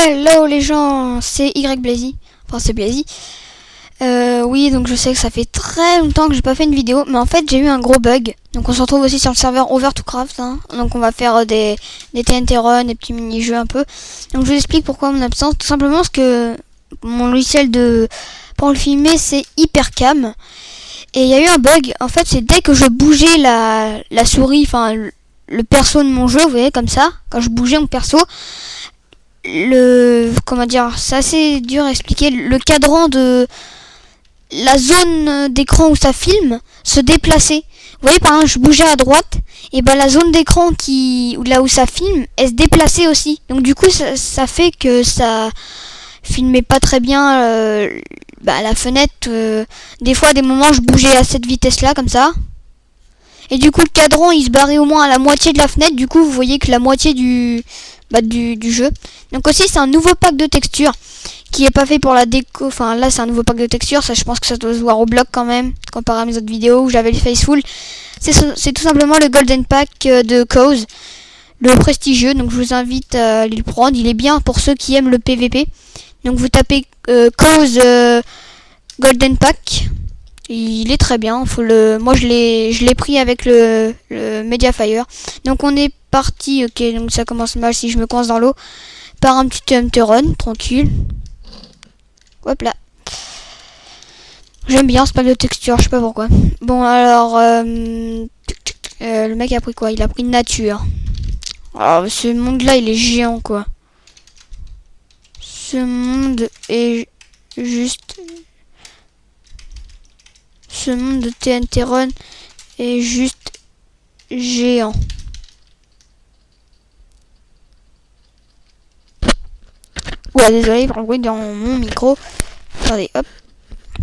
Hello les gens, c'est YBlazy. Enfin c'est Blazy. Oui, donc je sais que ça fait très longtemps que j'ai pas fait une vidéo, mais en fait j'ai eu un gros bug. Donc on se retrouve aussi sur le serveur Over2Craft, hein. Donc on va faire des TNT run, des petits mini-jeux un peu. Donc je vous explique pourquoi mon absence. Tout simplement parce que mon logiciel pour le filmer c'est Hypercam. Et il y a eu un bug. En fait c'est dès que je bougeais la souris, enfin le perso de mon jeu, vous voyez comme ça, quand je bougeais mon perso, comment dire, c'est assez dur à expliquer, le cadran de la zone d'écran où ça filme se déplaçait. Vous voyez, par exemple, je bougeais à droite, et ben la zone d'écran là où ça filme, elle se déplaçait aussi. Donc du coup ça fait que ça filmait pas très bien la fenêtre. Des fois à des moments je bougeais à cette vitesse là comme ça. Et du coup le cadran il se barrait au moins à la moitié de la fenêtre. Du coup vous voyez que la moitié du jeu. Donc aussi c'est un nouveau pack de textures qui est pas fait pour la déco. Enfin là c'est un nouveau pack de textures. Ça je pense que ça doit se voir au bloc quand même, comparé à mes autres vidéos où j'avais le Faceful. C'est tout simplement le Golden Pack de Cause, le prestigieux. Donc je vous invite à aller le prendre. Il est bien pour ceux qui aiment le PVP. Donc vous tapez Cause Golden Pack. Il est très bien. Moi je l'ai pris avec le Mediafire. Donc on est parti. Ok, donc ça commence mal si je me coince dans l'eau. Par un petit TNT run, tranquille. Hop là. J'aime bien ce pack de texture, je sais pas pourquoi. Bon alors, le mec a pris quoi? Il a pris nature. Alors ce monde là il est géant quoi. Ce monde est juste... Ce monde de TNT Run est juste géant. Ouais, désolé pour le bruit dans mon micro. Attendez, hop.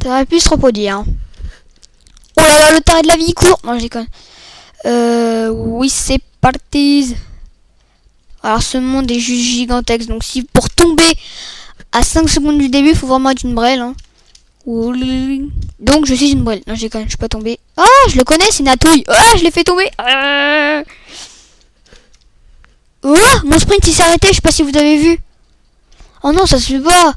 Ça aurait pu se reproduire. Hein. Oh là là, le taré de la vie il court. Non, je déconne. Oui, c'est parti. Alors, ce monde est juste gigantesque. Donc, si pour tomber à 5 secondes du début, il faut vraiment être une brêle. Hein. Donc je suis une brêle. Non, j'ai quand même, je suis pas tombé. Ah, je le connais, c'est Natouille. Ah, je l'ai fait tomber. Oh, mon sprint il s'est arrêté, je sais pas si vous avez vu. Oh non, ça se fait pas.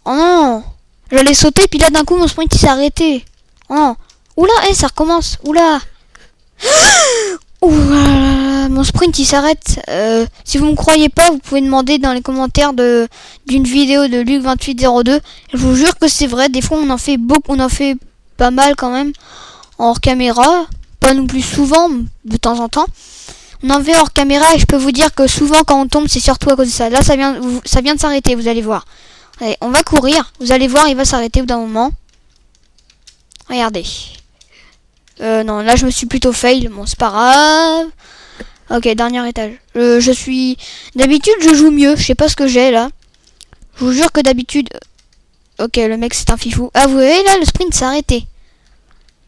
Oh non. J'allais sauter, puis là d'un coup mon sprint il s'est arrêté. Oh non. Oula, ça recommence. Oula. Oula, mon sprint il s'arrête. Si vous me croyez pas, vous pouvez demander dans les commentaires d'une vidéo de Luc2802. Je vous jure que c'est vrai. Des fois on en fait beaucoup, on en fait pas mal quand même hors caméra, pas non plus souvent, de temps en temps. On en fait hors caméra et je peux vous dire que souvent quand on tombe c'est surtout à cause de ça. Là ça vient de s'arrêter, vous allez voir. Allez, on va courir. Vous allez voir, il va s'arrêter au bout d'un moment. Regardez. Non, là je me suis plutôt fail. Bon, c'est pas grave. Ok, dernier étage. D'habitude, je joue mieux. Je sais pas ce que j'ai là. Je vous jure que d'habitude... Ok, le mec c'est un fifou. Ah, vous voyez là, le sprint s'est arrêté.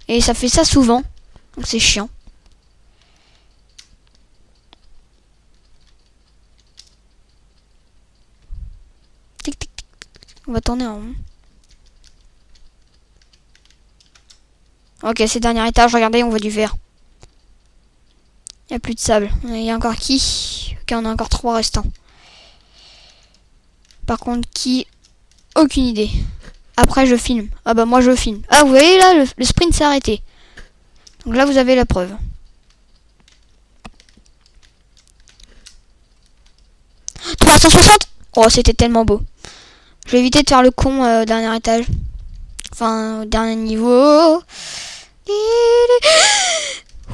Et ça fait ça souvent. Donc c'est chiant. Tic, tic, tic. On va tourner en rond. Ok, c'est le dernier étage, regardez, on voit du vert. Il n'y a plus de sable. Il y a encore qui? Ok, on a encore 3 restants. Par contre, qui? Aucune idée. Après, je filme. Ah bah moi, je filme. Ah, vous voyez là, le sprint s'est arrêté. Donc là, vous avez la preuve. « 360 ! Oh, c'était tellement beau. Je vais éviter de faire le con dernier étage. Enfin, au dernier niveau.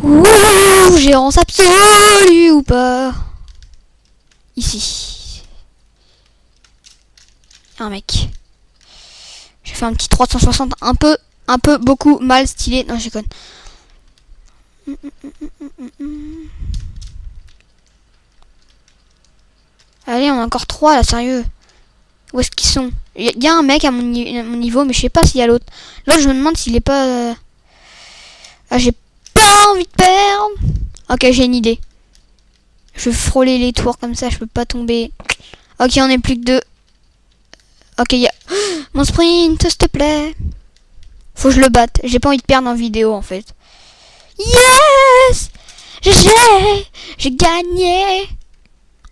Ouh, gérance absolue ou pas? Ici. Un mec. J'ai fait un petit 360 un peu beaucoup mal stylé. Non, je déconne. Allez, on a encore 3 là, sérieux. Où est-ce qu'ils sont? Il y a un mec à mon niveau, mais je sais pas s'il y a l'autre. L'autre, je me demande s'il est pas... Ah, j'ai pas envie de perdre. Ok, j'ai une idée. Je vais frôler les tours comme ça, je peux pas tomber. Ok, on est plus que 2. Ok, il y a... Mon sprint, s'il te plaît. Faut que je le batte. J'ai pas envie de perdre en vidéo, en fait. Yes! J'ai gagné!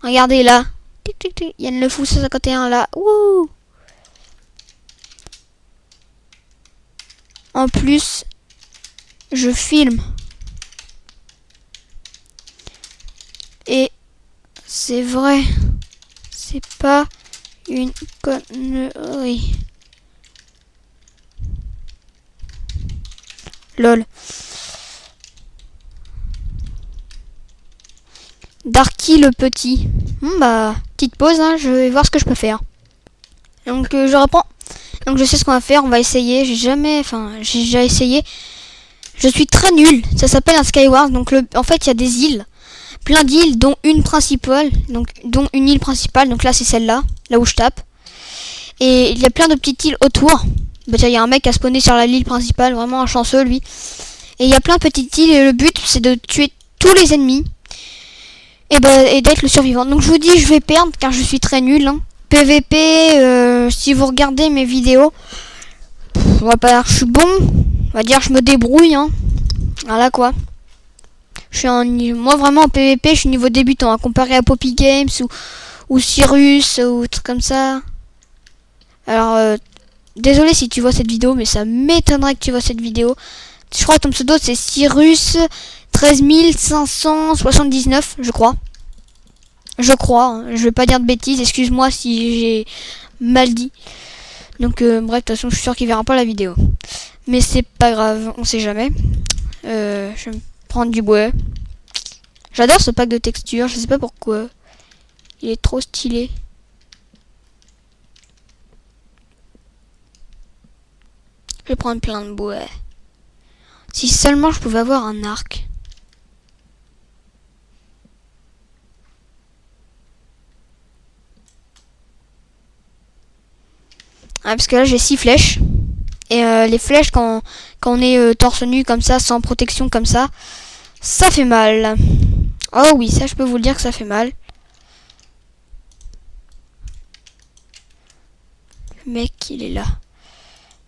Regardez là. Yann le Fou 151 là. Wouh. En plus, je filme. Et c'est vrai. C'est pas une connerie. Lol. Darky le petit. Bah, petite pause, hein, je vais voir ce que je peux faire. Donc je reprends. Donc je sais ce qu'on va faire, on va essayer. J'ai déjà essayé. Je suis très nul. Ça s'appelle un Skyward. Donc en fait, il y a des îles. Plein d'îles, dont une principale. Dont une île principale. Donc là, c'est celle-là. Là où je tape. Et il y a plein de petites îles autour. Bah tiens, il y a un mec qui a spawné sur l'île principale. Vraiment un chanceux, lui. Et il y a plein de petites îles. Et le but, c'est de tuer tous les ennemis. Et d'être le survivant. Donc je vous dis, je vais perdre car je suis très nul. Hein. PVP, si vous regardez mes vidéos, on va pas dire que je suis bon. On va dire que je me débrouille. Hein. Voilà quoi. Je suis moi vraiment en PVP, je suis niveau débutant. Hein, comparé à Poppy Games ou Cyrus ou trucs comme ça. Alors, désolé si tu vois cette vidéo, mais ça m'étonnerait que tu vois cette vidéo. Je crois que ton pseudo c'est Cyrus 13 579, je crois. Je crois, hein. Je vais pas dire de bêtises, excuse-moi si j'ai mal dit. Donc bref, de toute façon je suis sûr qu'il verra pas la vidéo. Mais c'est pas grave, on sait jamais. Je vais me prendre du bois. J'adore ce pack de textures, je sais pas pourquoi. Il est trop stylé. Je vais prendre plein de bois. Si seulement je pouvais avoir un arc. Ah, parce que là j'ai 6 flèches. Et les flèches quand on est torse nu comme ça, sans protection comme ça fait mal. Oh oui, ça je peux vous le dire que ça fait mal. Le mec il est là.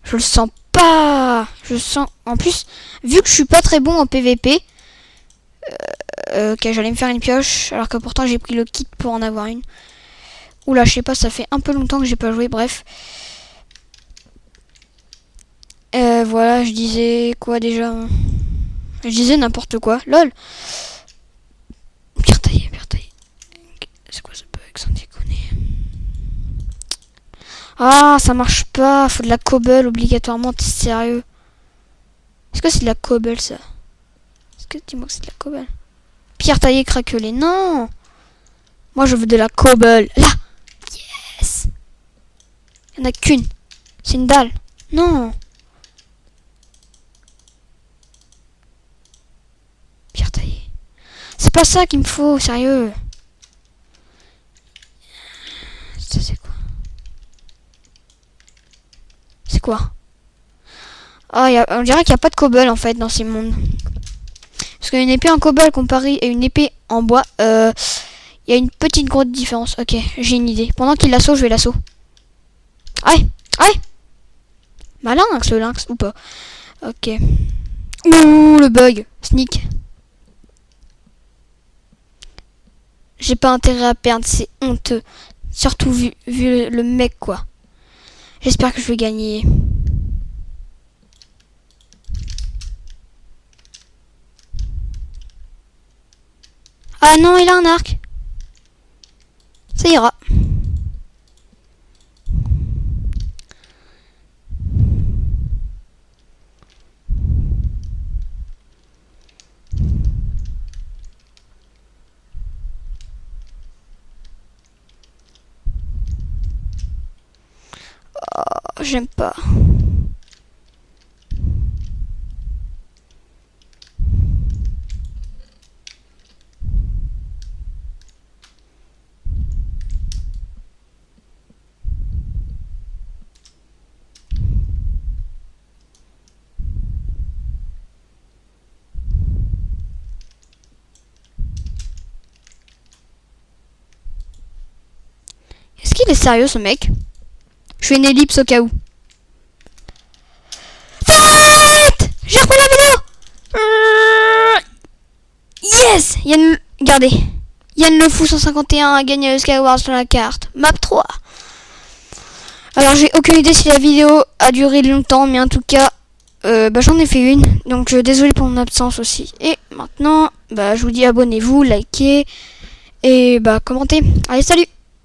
Je le sens pas. Je sens. En plus, vu que je suis pas très bon en PVP. Ok, j'allais me faire une pioche. Alors que pourtant j'ai pris le kit pour en avoir une. Oula, je sais pas, ça fait un peu longtemps que j'ai pas joué, bref. Voilà, je disais quoi déjà? Je disais n'importe quoi. LOL. Pierre taillé. C'est quoi ce bug sans déconner? Ah, ça marche pas. Faut de la cobble obligatoirement. T'es sérieux? Est-ce que c'est de la cobble ça? Est-ce que dis-moi que c'est de la cobble? Pierre taillée craquelée. Non. Moi je veux de la cobble. Là. Yes. Il y en a qu'une. C'est une dalle. Non. Pierre taillée. C'est pas ça qu'il me faut, sérieux. Ça c'est quoi? C'est quoi? Ah, on dirait qu'il n'y a pas de cobble en fait dans ces mondes. Parce qu'une épée en cobble comparée à une épée en bois, il y a une petite grosse différence. Ok, j'ai une idée. Pendant qu'il l'assaut, je vais l'assaut. Aïe. Malin ce lynx ou pas? Ok. Ouh, le bug. Sneak. J'ai pas intérêt à perdre, c'est honteux. Surtout vu le mec quoi. J'espère que je vais gagner. Ah non, il a un arc. Ça ira. Oh, j'aime pas. Est-ce qu'il est sérieux ce mec? Je fais une ellipse au cas où. Arrête! J'ai repris la vidéo. Yes! Regardez. Yann Le Fou 151 a gagné le Skyward sur la carte. Map 3. Alors j'ai aucune idée si la vidéo a duré longtemps, mais en tout cas, j'en ai fait une. Donc désolé pour mon absence aussi. Et maintenant, je vous dis abonnez-vous, likez et commentez. Allez, salut!